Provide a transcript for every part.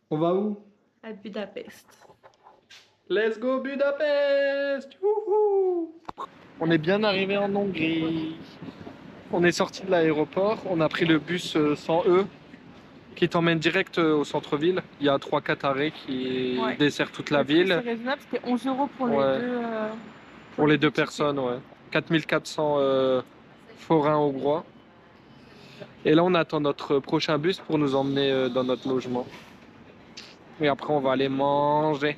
On va où? À Budapest. Let's go Budapest! Youhou! On est bien arrivé en Hongrie. On est sorti de l'aéroport, on a pris le bus 100E qui t'emmène direct au centre-ville. Il y a 3-4 arrêts qui desservent toute la ville. C'est raisonnable, c'était 11 € pour les Ouais. deux. Pour les deux personnes, ouais. 4400 forains hongrois. Et là, on attend notre prochain bus pour nous emmener dans notre logement. Et après, on va aller manger.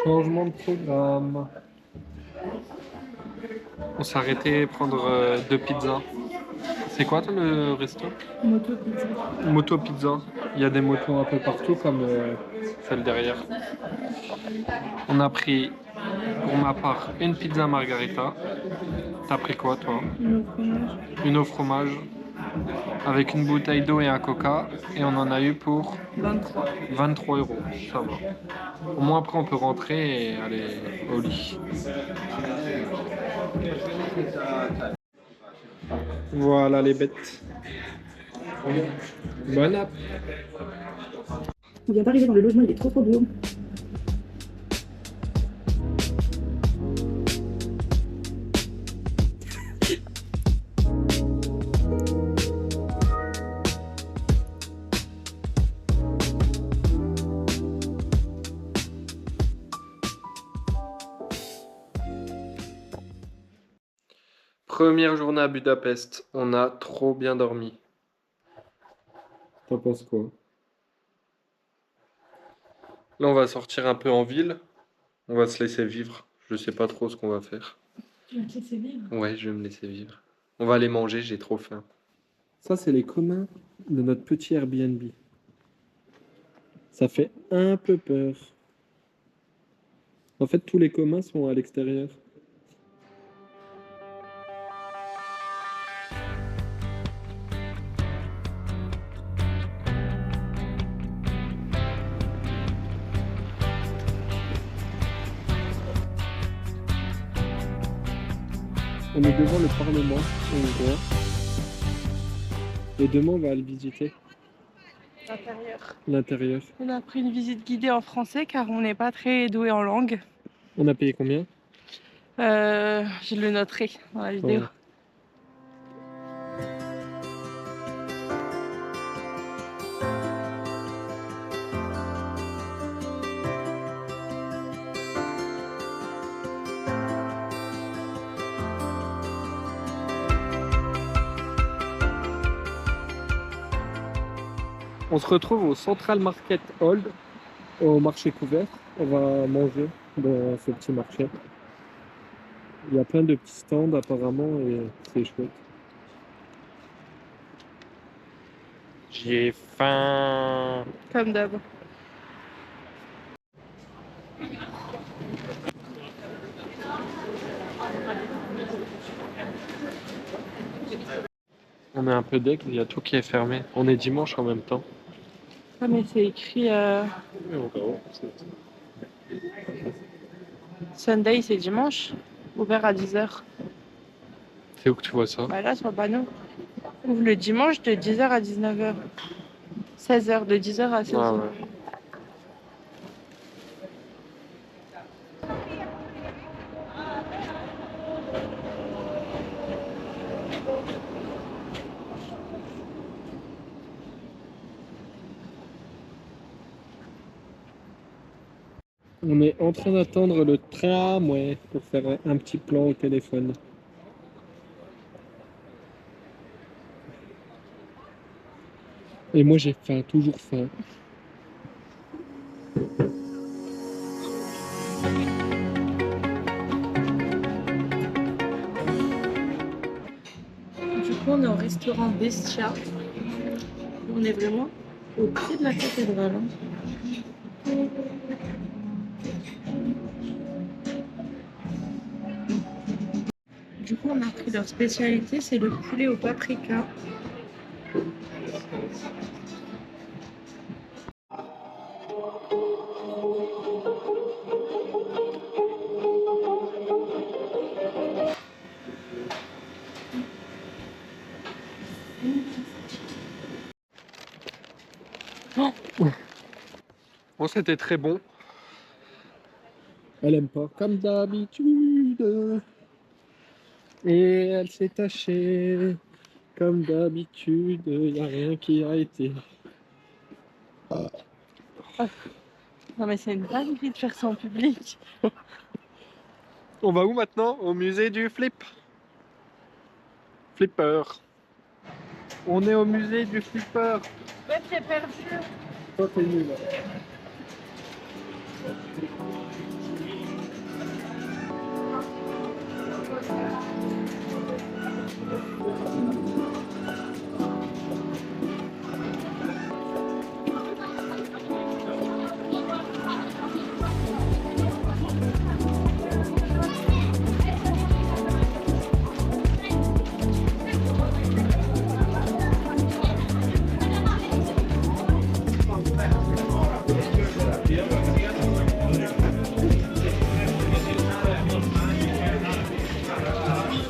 Changement de programme. On s'est arrêté prendre 2 pizzas. C'est quoi le resto? Moto pizza. Moto pizza. Il y a des motos un peu partout comme celle derrière. On a pris pour ma part une pizza margarita. T'as pris quoi toi? Une au fromage. Une au fromage avec une bouteille d'eau et un coca. Et on en a eu pour 23 €. Ça va. Au moins après on peut rentrer et aller au lit. Voilà les bêtes. Bonne app. On vient d'arriver dans le logement, il est trop beau. Première journée à Budapest, on a trop bien dormi. T'en penses quoi? Là, on va sortir un peu en ville. On va se laisser vivre. Je sais pas trop ce qu'on va faire. Tu vas te laisser vivre? Ouais, je vais me laisser vivre. On va aller manger, j'ai trop faim. Ça, c'est les communs de notre petit Airbnb. Ça fait un peu peur. En fait, tous les communs sont à l'extérieur. On est devant le Parlement hongrois. Et demain, on va le visiter. L'intérieur. L'intérieur. On a pris une visite guidée en français car on n'est pas très doué en langue. On a payé combien? Je le noterai dans la vidéo. Ouais. On se retrouve au Central Market Hall, au marché couvert. On va manger dans ce petit marché. Il y a plein de petits stands apparemment et c'est chouette. J'ai faim. Comme d'hab. On est un peu deg, il y a tout qui est fermé. On est dimanche en même temps. Ah mais c'est écrit Sunday, c'est dimanche. Ouvert à 10 h. C'est où que tu vois ça? Bah là sur le panneau. Ouvre le dimanche de 10 h à 19 h. 16 h, de 10 h à 16 h. Ah ouais. On est en train d'attendre le tramway pour faire un petit plan au téléphone. Et moi j'ai faim, toujours faim. Du coup on est au restaurant Bestia. On est vraiment au pied de la cathédrale. Du coup on a pris leur spécialité, c'est le poulet au paprika. Bon, c'était très bon. Elle aime pas comme d'habitude. Et elle s'est tachée. Comme d'habitude, y a rien qui a été. Non mais c'est une dinguerie de faire ça en public. On va où maintenant? Au musée du flip. Flipper. On est au musée du flipper. Ouais, j'ai perdu. Toi, t'es nul.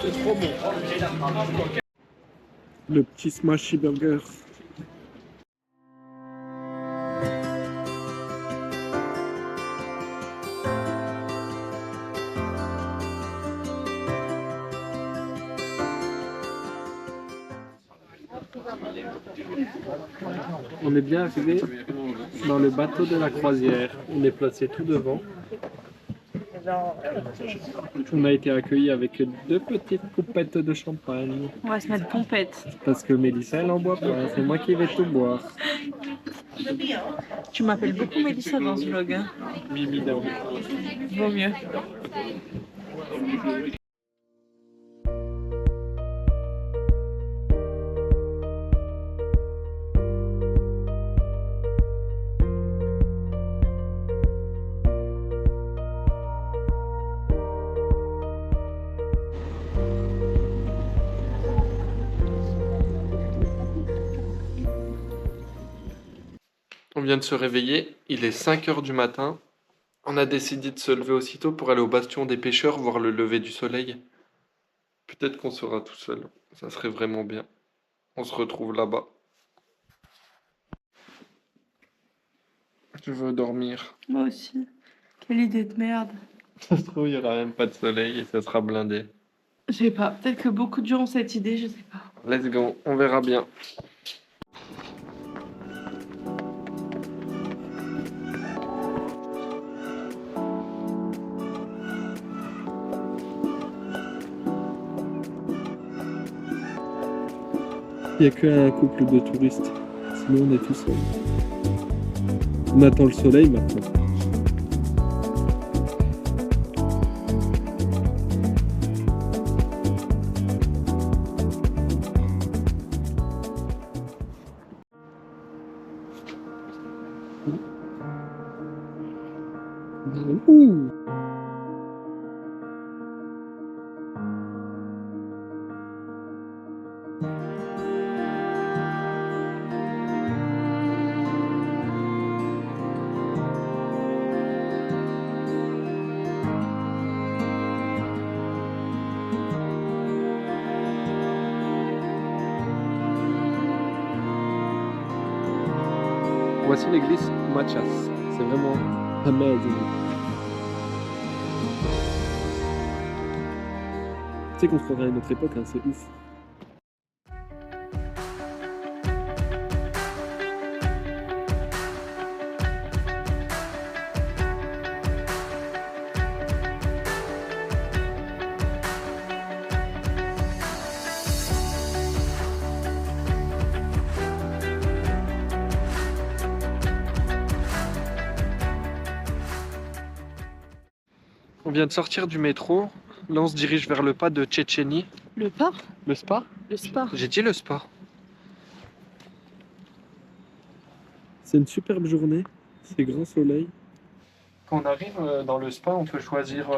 C'est trop bon. Le petit smashy burger. On est bien arrivé dans le bateau de la croisière. On est placé tout devant. On a été accueillis avec 2 petites coupettes de champagne. On va se mettre pompette. Parce que Mélissa, elle en boit pas. C'est moi qui vais tout boire. Tu m'appelles beaucoup Mélissa dans ce vlog. Hein. Mimi d'Aou. Vaut mieux. On vient de se réveiller, il est 5 heures du matin. On a décidé de se lever aussitôt pour aller au bastion des pêcheurs voir le lever du soleil. Peut-être qu'on sera tout seul, ça serait vraiment bien. On se retrouve là-bas. Je veux dormir. Moi aussi. Quelle idée de merde. Ça se trouve, il n'y aura même pas de soleil et ça sera blindé. Je sais pas. Peut-être que beaucoup de gens ont cette idée, je sais pas. Let's go, on verra bien. Il n'y a qu'un couple de touristes, sinon on est tout seul. On attend le soleil maintenant. Ouh. Voici l'église Machas. C'est vraiment amazing. Tu sais qu'on se croirait à une autre époque, hein, c'est ouf. On vient de sortir du métro. Là, on se dirige vers le pas de Tchétchénie. Le pas? Le spa? Le spa. J'ai dit le spa. C'est une superbe journée. C'est grand soleil. Quand on arrive dans le spa, on peut choisir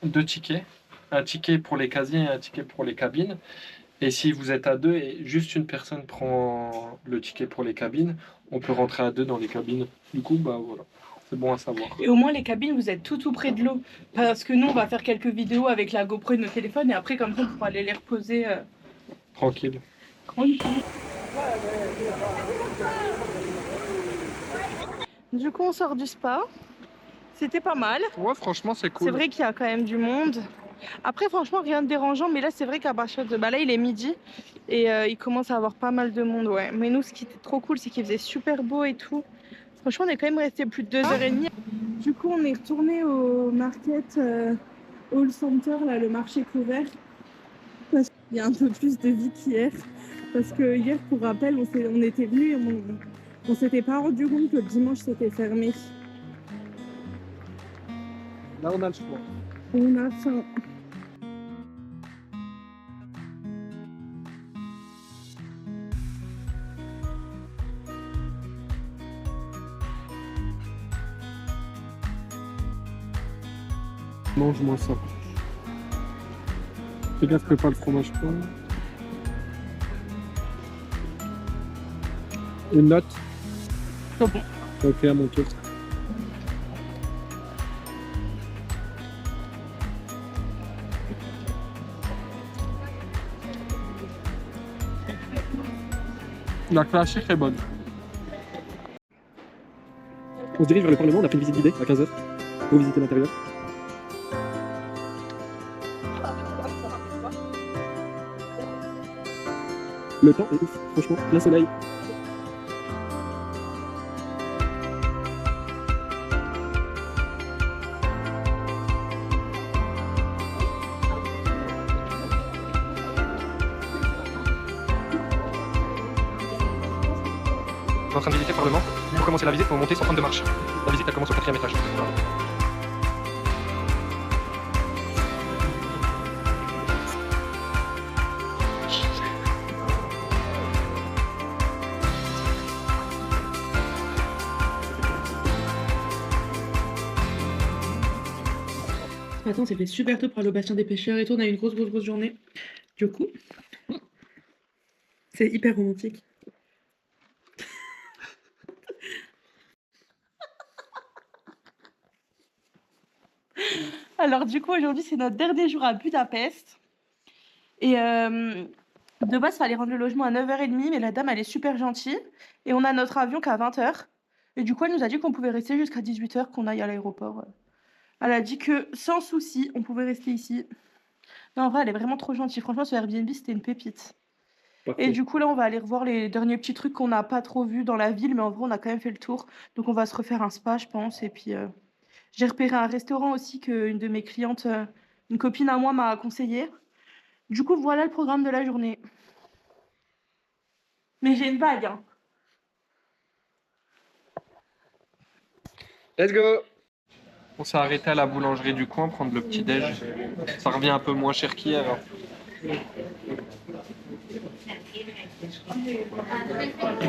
2 tickets. Un ticket pour les casiers et un ticket pour les cabines. Et si vous êtes à deux et juste une personne prend le ticket pour les cabines, on peut rentrer à deux dans les cabines. Du coup, bah voilà, c'est bon à savoir. Et au moins, les cabines, vous êtes tout près de l'eau. Parce que nous, on va faire quelques vidéos avec la GoPro et nos téléphones. Et après, comme ça, on pourra aller les reposer Tranquille. tranquille. Du coup, on sort du spa. C'était pas mal. Ouais, franchement, c'est cool. C'est vrai qu'il y a quand même du monde. Après, franchement, rien de dérangeant. Mais là, c'est vrai qu'à partir de... Bah là, il est midi. Et il commence à avoir pas mal de monde, ouais. Mais nous, ce qui était trop cool, c'est qu'il faisait super beau et tout. Franchement, on est quand même resté plus de 2h30. Du coup, on est retourné au market All Center, là, le marché couvert. Parce qu'il y a un peu plus de vie qu'hier. Parce que hier, pour rappel, on était venus et on s'était pas rendu compte que le dimanche c'était fermé. Là, on a le choix. On a faim. Mange-moi ça. Fais gaffe que pas le fromage fort. Une note. C'est bon. Ok, à mon tour. La classique est bonne. On se dirige vers le Parlement, on a fait une visite guidée à 15h pour visiter l'intérieur. Le temps est ouf, franchement, plein soleil. On est en train de visiter le Parlement. Pour commencer la visite, il faut monter 132 marches. La visite, elle commence au 4e étage. Ce matin, on s'est fait super tôt pour aller au bassin des pêcheurs et tout. On a eu une grosse journée. Du coup, c'est hyper romantique. Alors du coup, aujourd'hui, c'est notre dernier jour à Budapest. Et de base, il fallait rendre le logement à 9h30, mais la dame, elle est super gentille. Et on a notre avion qu'à 20h. Et du coup, elle nous a dit qu'on pouvait rester jusqu'à 18h, qu'on aille à l'aéroport. Elle a dit que sans souci, on pouvait rester ici. Non, en vrai, elle est vraiment trop gentille. Franchement, ce Airbnb, c'était une pépite. Parfait. Et du coup, là, on va aller revoir les derniers petits trucs qu'on n'a pas trop vus dans la ville, mais en vrai, on a quand même fait le tour. Donc, on va se refaire un spa, je pense. Et puis, j'ai repéré un restaurant aussi qu'une de mes clientes, une copine à moi, m'a conseillé. Du coup, voilà le programme de la journée. Mais j'ai une bague, hein. Let's go! On s'est arrêté à la boulangerie du coin prendre le petit déj. Ça revient un peu moins cher qu'hier. Hein.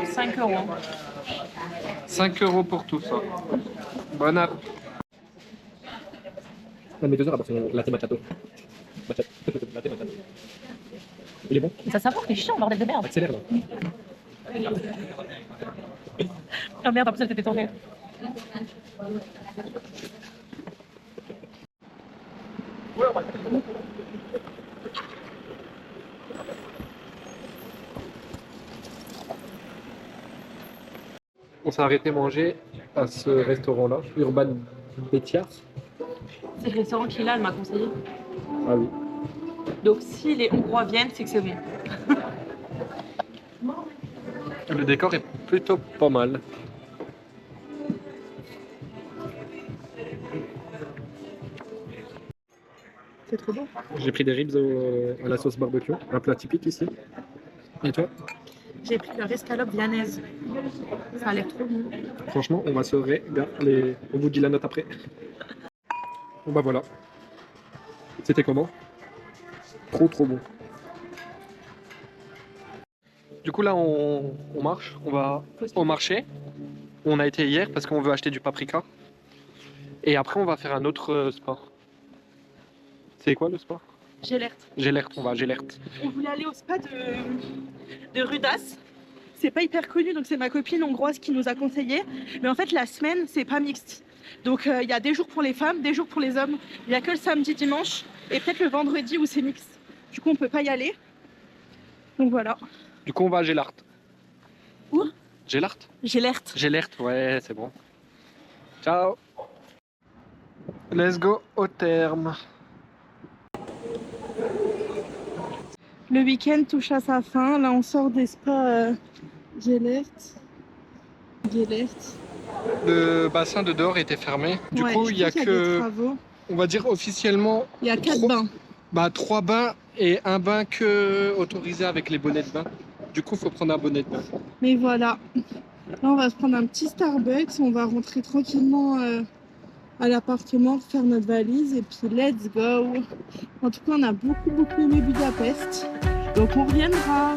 5 €. 5 € pour tout ça. Bonne app. Non, mais 2 heures à boire son latte macchiato. Latte macchiato. Il est bon? Ça s'apporte, t'es chiant, bordel de merde. Accélère là. Ah merde, en plus, elle t'était tournée. On s'est arrêté manger à ce restaurant-là, Urban Bétiard. C'est le restaurant qui est là, elle m'a conseillé. Ah oui. Donc, si les Hongrois viennent, c'est que c'est bon. Le décor est plutôt pas mal. C'est trop beau. J'ai pris des ribs à la sauce barbecue, un plat typique ici. Et toi? J'ai pris leur escalope vianaise. Ça a l'air trop bon. Franchement, on va se régaler. On vous dit la note après. Bon bah voilà. C'était comment? Trop bon. Du coup là on marche, on va au marché. On a été hier parce qu'on veut acheter du paprika. Et après on va faire un autre sport. C'est quoi le sport? Gélert. Gélert, on va à Gélert. On voulait aller au spa de Rudas. C'est pas hyper connu, donc c'est ma copine hongroise qui nous a conseillé. Mais en fait, la semaine, c'est pas mixte. Donc il y a des jours pour les femmes, des jours pour les hommes. Il y a que le samedi, dimanche et peut-être le vendredi où c'est mixte. Du coup, on peut pas y aller. Donc voilà. Du coup, on va à Gélart. Où? Gélart? Gélert. Gélert, ouais, c'est bon. Ciao. Let's go au terme. Le week-end touche à sa fin. Là, on sort des spas Gélert. Le bassin de dehors était fermé. Du Ouais, coup, je il y a pense qu'il des que, travaux. on va dire officiellement, Il y a 4 3 bains. 3 bains et un bain que autorisé avec les bonnets de bain. Du coup, il faut prendre un bonnet de bain. Mais voilà. Là, on va se prendre un petit Starbucks. On va rentrer tranquillement à l'appartement, faire notre valise et puis let's go. En tout cas, on a beaucoup aimé Budapest. Donc, on reviendra.